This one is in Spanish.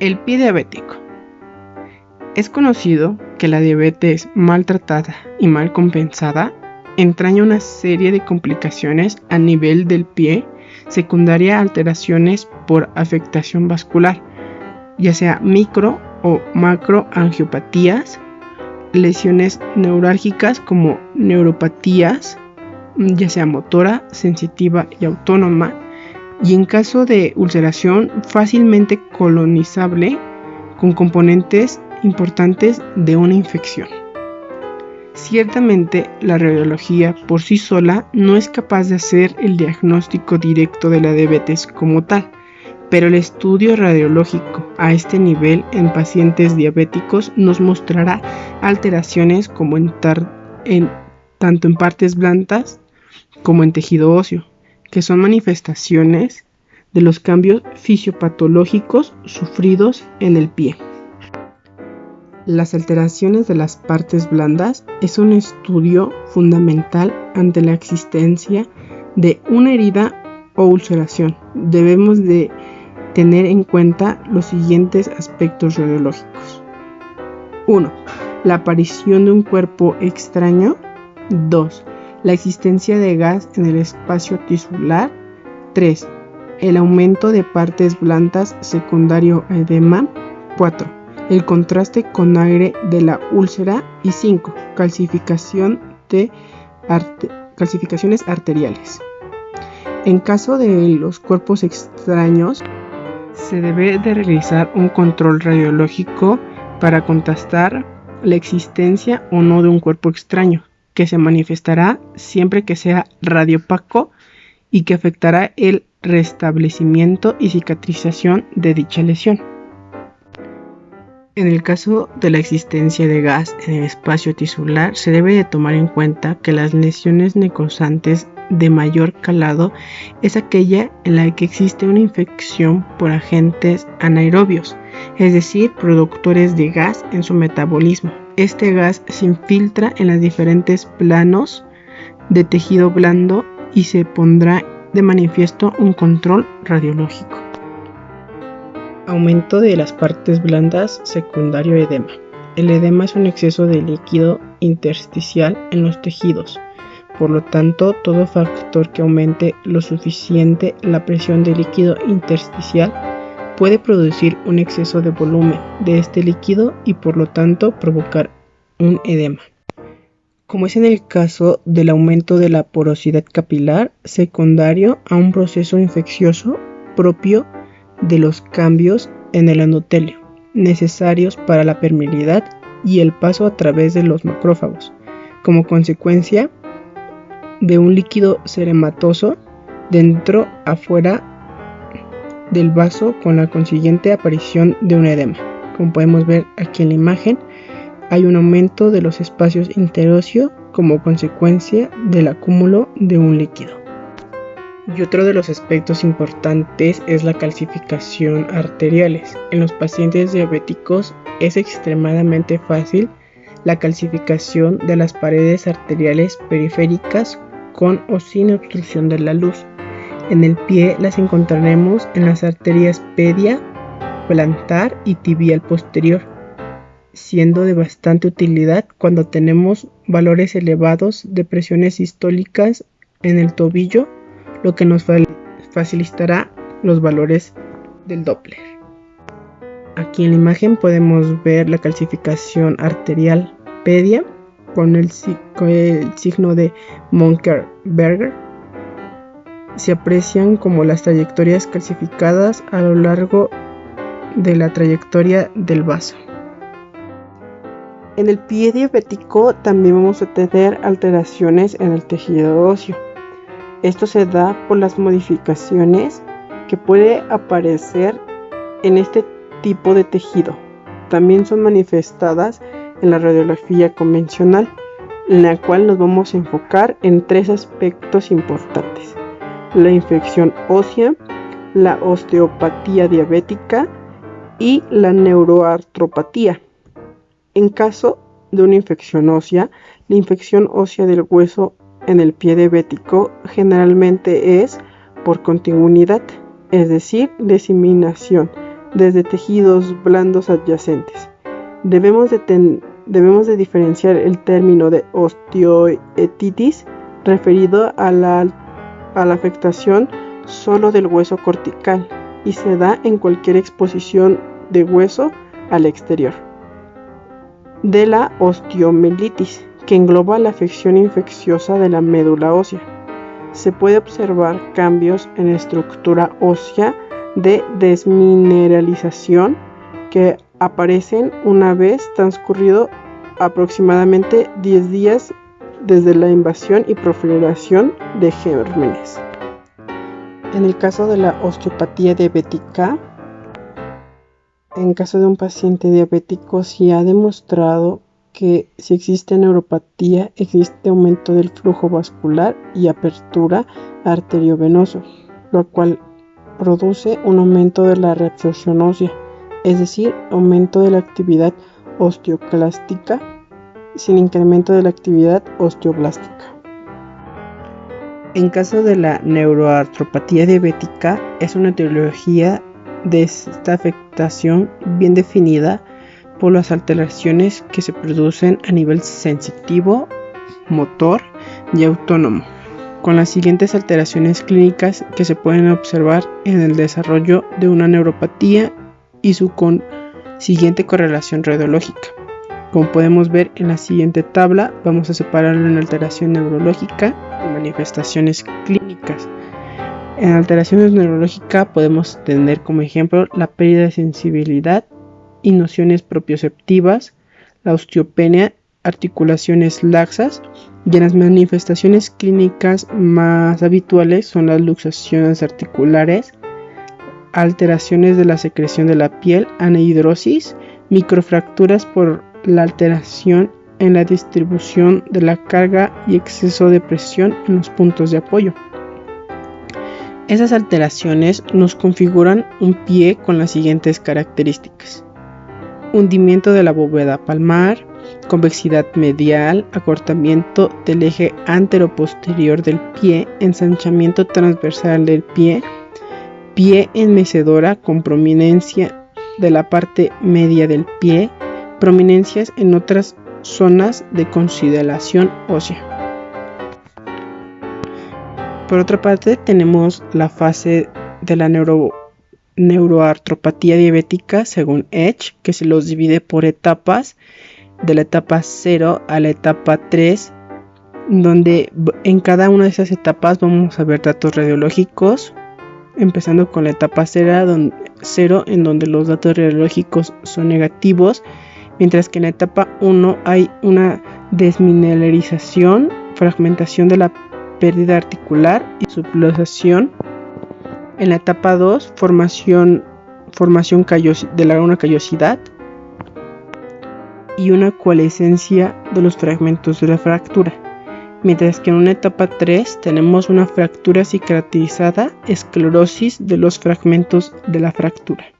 El pie diabético. Es conocido que la diabetes mal tratada y mal compensada entraña una serie de complicaciones a nivel del pie, secundaria a alteraciones por afectación vascular, ya sea micro o macroangiopatías, lesiones neurálgicas como neuropatías, ya sea motora, sensitiva y autónoma, y en caso de ulceración fácilmente colonizable con componentes importantes de una infección. Ciertamente, la radiología por sí sola no es capaz de hacer el diagnóstico directo de la diabetes como tal, pero el estudio radiológico a este nivel en pacientes diabéticos nos mostrará alteraciones como tanto en partes blandas como en tejido óseo, que son manifestaciones de los cambios fisiopatológicos sufridos en el pie. Las alteraciones de las partes blandas es un estudio fundamental ante la existencia de una herida o ulceración. Debemos de tener en cuenta los siguientes aspectos radiológicos. 1. La aparición de un cuerpo extraño. 2. La existencia de gas en el espacio tisular. 3. El aumento de partes blandas secundario a edema. 4. El contraste con aire de la úlcera. Y 5. Calcificaciones arteriales. En caso de los cuerpos extraños, se debe de realizar un control radiológico para contrastar la existencia o no de un cuerpo extraño, que se manifestará siempre que sea radiopaco y que afectará el restablecimiento y cicatrización de dicha lesión. En el caso de la existencia de gas en el espacio tisular, se debe de tomar en cuenta que las lesiones necrosantes de mayor calado es aquella en la que existe una infección por agentes anaerobios, es decir, productores de gas en su metabolismo. Este gas se infiltra en los diferentes planos de tejido blando y se pondrá de manifiesto un control radiológico. Aumento de las partes blandas secundario a edema. El edema es un exceso de líquido intersticial en los tejidos. Por lo tanto, todo factor que aumente lo suficiente la presión del líquido intersticial puede producir un exceso de volumen de este líquido y por lo tanto provocar un edema. Como es en el caso del aumento de la porosidad capilar secundario a un proceso infeccioso propio de los cambios en el endotelio, necesarios para la permeabilidad y el paso a través de los macrófagos, como consecuencia de un líquido serematoso dentro afuera del vaso con la consiguiente aparición de un edema. Como podemos ver aquí en la imagen, hay un aumento de los espacios interóseo como consecuencia del acúmulo de un líquido. Y otro de los aspectos importantes es la calcificación arteriales. En los pacientes diabéticos es extremadamente fácil la calcificación de las paredes arteriales periféricas con o sin obstrucción de la luz. En el pie las encontraremos en las arterias pedia, plantar y tibial posterior, siendo de bastante utilidad cuando tenemos valores elevados de presiones sistólicas en el tobillo, lo que nos facilitará los valores del Doppler. Aquí en la imagen podemos ver la calcificación arterial pedia con el signo de Monker-Berger. Se aprecian como las trayectorias calcificadas a lo largo de la trayectoria del vaso. En el pie diabético también vamos a tener alteraciones en el tejido óseo. Esto se da por las modificaciones que puede aparecer en este tipo de tejido. También son manifestadas en la radiografía convencional, en la cual nos vamos a enfocar en 3 aspectos importantes: la infección ósea, la osteopatía diabética y la neuroartropatía. En caso de una infección ósea, la infección ósea del hueso en el pie diabético generalmente es por consanguinidad, es decir, diseminación desde tejidos blandos adyacentes. Debemos de diferenciar el término de osteoetitis referido a la afectación solo del hueso cortical y se da en cualquier exposición de hueso al exterior, de la osteomielitis, que engloba la afección infecciosa de la médula ósea. Se puede observar cambios en la estructura ósea de desmineralización que aparecen una vez transcurrido aproximadamente 10 días desde la invasión y proliferación de gérmenes. En el caso de la osteopatía diabética, en caso de un paciente diabético, se ha demostrado que si existe neuropatía, existe aumento del flujo vascular y apertura arteriovenoso, lo cual produce un aumento de la reabsorción ósea, es decir, aumento de la actividad osteoclástica sin incremento de la actividad osteoblástica. En caso de la neuroartropatía diabética, es una etiología de esta afectación bien definida por las alteraciones que se producen a nivel sensitivo, motor y autónomo, con las siguientes alteraciones clínicas que se pueden observar en el desarrollo de una neuropatía y su siguiente correlación radiológica. Como podemos ver en la siguiente tabla, vamos a separarlo en alteración neurológica y manifestaciones clínicas. En alteraciones neurológicas podemos tener como ejemplo la pérdida de sensibilidad y nociones propioceptivas, la osteopenia, articulaciones laxas, y en las manifestaciones clínicas más habituales son las luxaciones articulares, alteraciones de la secreción de la piel, anhidrosis, microfracturas por la alteración en la distribución de la carga y exceso de presión en los puntos de apoyo. Esas alteraciones nos configuran un pie con las siguientes características: hundimiento de la bóveda palmar, convexidad medial, acortamiento del eje anteroposterior del pie, ensanchamiento transversal del pie, pie en mecedora con prominencia de la parte media del pie, prominencias en otras zonas de consideración ósea. Por otra parte, tenemos la fase de la neuroartropatía diabética según Edge, que se los divide por etapas, de la etapa 0 a la etapa 3, donde en cada una de esas etapas vamos a ver datos radiológicos, empezando con la etapa 0, en donde los datos radiológicos son negativos, mientras que en la etapa 1 hay una desmineralización, fragmentación de la pérdida articular y subluxación. En la etapa 2, formación de una callosidad y una coalescencia de los fragmentos de la fractura. Mientras que en una etapa 3 tenemos una fractura cicatrizada, esclerosis de los fragmentos de la fractura.